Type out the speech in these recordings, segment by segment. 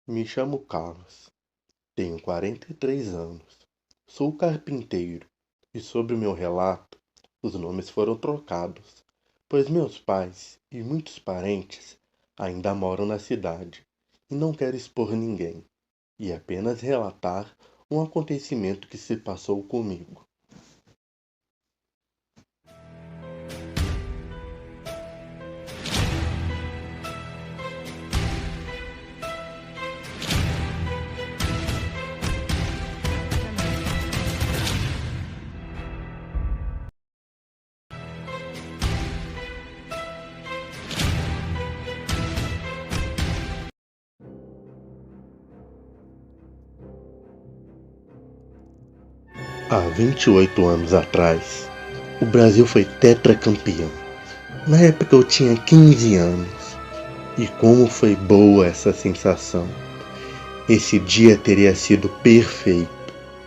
Me chamo Carlos, tenho 43 anos, sou carpinteiro e sobre o meu relato, os nomes foram trocados, pois meus pais e muitos parentes ainda moram na cidade e não quero expor ninguém, e apenas relatar um acontecimento que se passou comigo. Há 28 anos atrás, o Brasil foi tetracampeão. Na época eu tinha 15 anos. E como foi boa essa sensação. Esse dia teria sido perfeito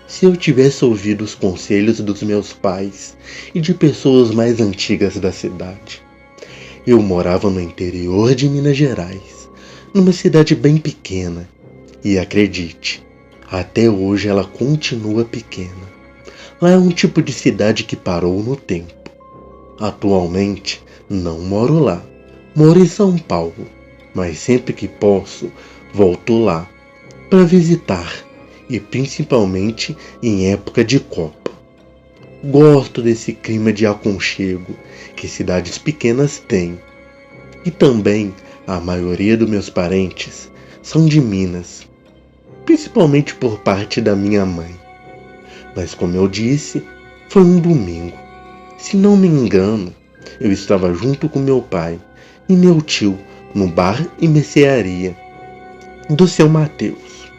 se eu tivesse ouvido os conselhos dos meus pais e de pessoas mais antigas da cidade. Eu morava no interior de Minas Gerais, numa cidade bem pequena. E acredite, até hoje ela continua pequena. Lá é um tipo de cidade que parou no tempo. Atualmente, não moro lá. Moro em São Paulo, mas sempre que posso, volto lá para visitar e principalmente em época de Copa. Gosto desse clima de aconchego que cidades pequenas têm. E também a maioria dos meus parentes são de Minas, principalmente por parte da minha mãe. Mas como eu disse, foi um domingo. Se não me engano, eu estava junto com meu pai e meu tio no bar e mercearia do seu Mateus.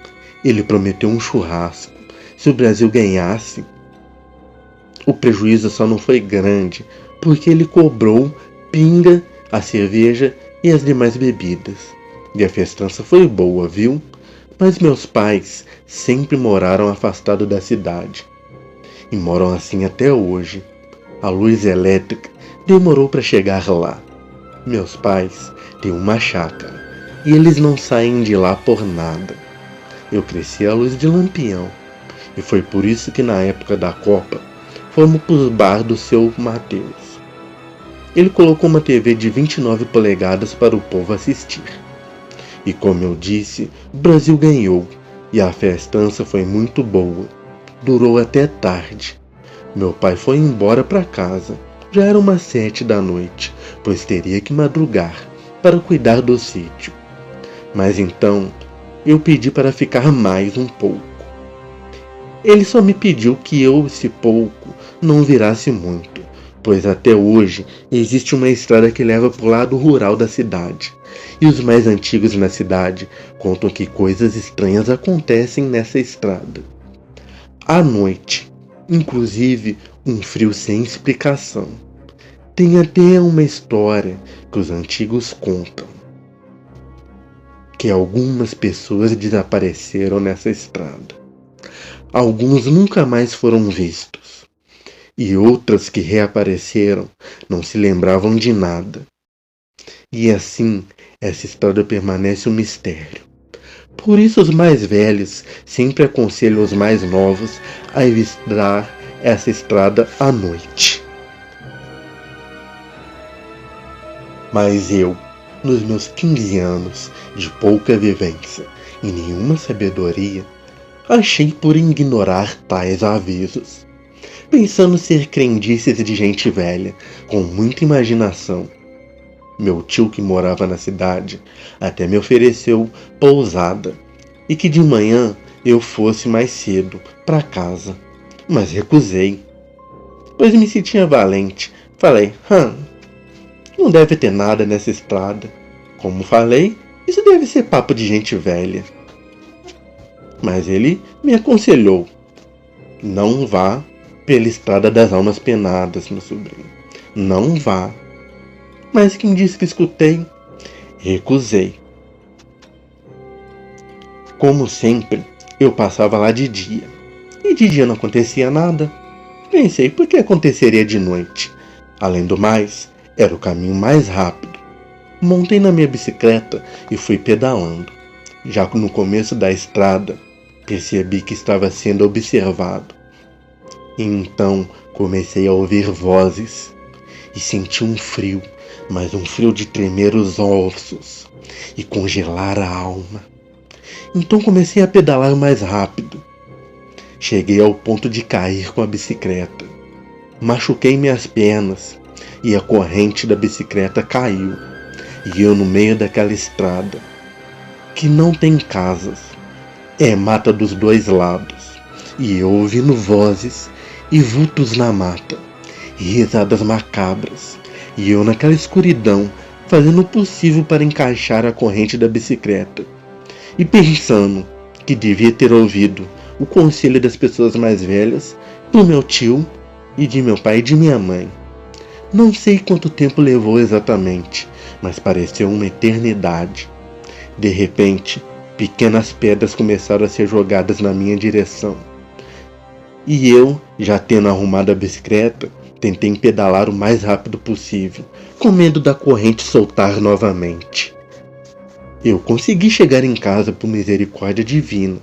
Ele prometeu um churrasco se o Brasil ganhasse. O prejuízo só não foi grande, porque ele cobrou pinga, a cerveja e as demais bebidas. E a festança foi boa, viu? Mas meus pais sempre moraram afastados da cidade. E moram assim até hoje. A luz elétrica demorou para chegar lá. Meus pais têm uma chácara e eles não saem de lá por nada. Eu cresci à luz de lampião e foi por isso que na época da Copa fomos para os bar do seu Mateus. Ele colocou uma TV de 29 polegadas para o povo assistir. E como eu disse, o Brasil ganhou e a festança foi muito boa. Durou até tarde. Meu pai foi embora para casa. Já era umas 7 da noite, pois teria que madrugar para cuidar do sítio. Mas então, eu pedi para ficar mais um pouco. Ele só me pediu que eu, esse pouco, não virasse muito, pois até hoje existe uma estrada que leva para o lado rural da cidade. E os mais antigos na cidade contam que coisas estranhas acontecem nessa estrada. À noite, inclusive um frio sem explicação. Tem até uma história que os antigos contam, que algumas pessoas desapareceram nessa estrada. Alguns nunca mais foram vistos, e outras que reapareceram não se lembravam de nada. E assim, essa estrada permanece um mistério. Por isso os mais velhos sempre aconselham os mais novos a evitar essa estrada à noite. Mas eu, nos meus 15 anos de pouca vivência e nenhuma sabedoria, achei por ignorar tais avisos, pensando ser crendices de gente velha, com muita imaginação. Meu tio, que morava na cidade, até me ofereceu pousada e que de manhã eu fosse mais cedo para casa, mas recusei, pois me sentia valente. Falei, não deve ter nada nessa estrada. Como falei, isso deve ser papo de gente velha. Mas ele me aconselhou, não vá pela estrada das almas penadas, meu sobrinho. Não vá. Mas quem disse que escutei? Recusei. Como sempre, eu passava lá de dia. E de dia não acontecia nada. Pensei, por que aconteceria de noite? Além do mais, era o caminho mais rápido. Montei na minha bicicleta e fui pedalando. Já no começo da estrada, percebi que estava sendo observado. Então comecei a ouvir vozes e senti um frio, mas um frio de tremer os ossos e congelar a alma. Então comecei a pedalar mais rápido. Cheguei ao ponto de cair com a bicicleta. Machuquei minhas pernas e a corrente da bicicleta caiu. E eu no meio daquela estrada, que não tem casas, é mata dos dois lados. E eu ouvindo vozes e vultos na mata, e risadas macabras. E eu naquela escuridão, fazendo o possível para encaixar a corrente da bicicleta. E pensando que devia ter ouvido o conselho das pessoas mais velhas, do meu tio e de meu pai e de minha mãe. Não sei quanto tempo levou exatamente, mas pareceu uma eternidade. De repente, pequenas pedras começaram a ser jogadas na minha direção. E eu, já tendo arrumado a bicicleta, tentei pedalar o mais rápido possível, com medo da corrente soltar novamente. Eu consegui chegar em casa por misericórdia divina,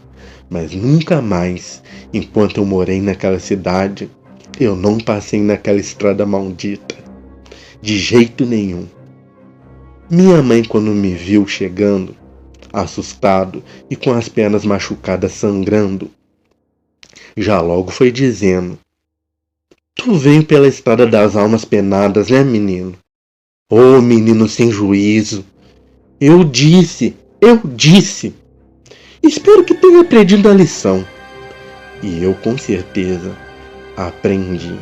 mas nunca mais, enquanto eu morei naquela cidade, eu não passei naquela estrada maldita. De jeito nenhum. Minha mãe, quando me viu chegando, assustado e com as pernas machucadas sangrando, já logo foi dizendo: "Tu veio pela estrada das almas penadas, né, menino? Ô, menino sem juízo! Eu disse! Espero que tenha aprendido a lição." E eu com certeza aprendi.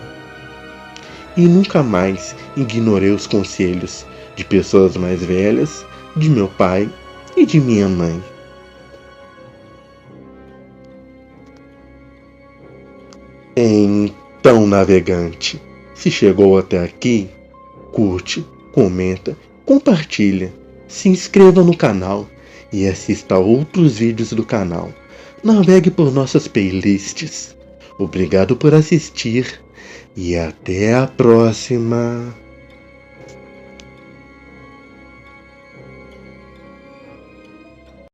E nunca mais ignorei os conselhos de pessoas mais velhas, de meu pai e de minha mãe. Então, navegante, se chegou até aqui, curte, comenta, compartilha, se inscreva no canal e assista a outros vídeos do canal. Navegue por nossas playlists. Obrigado por assistir e até a próxima.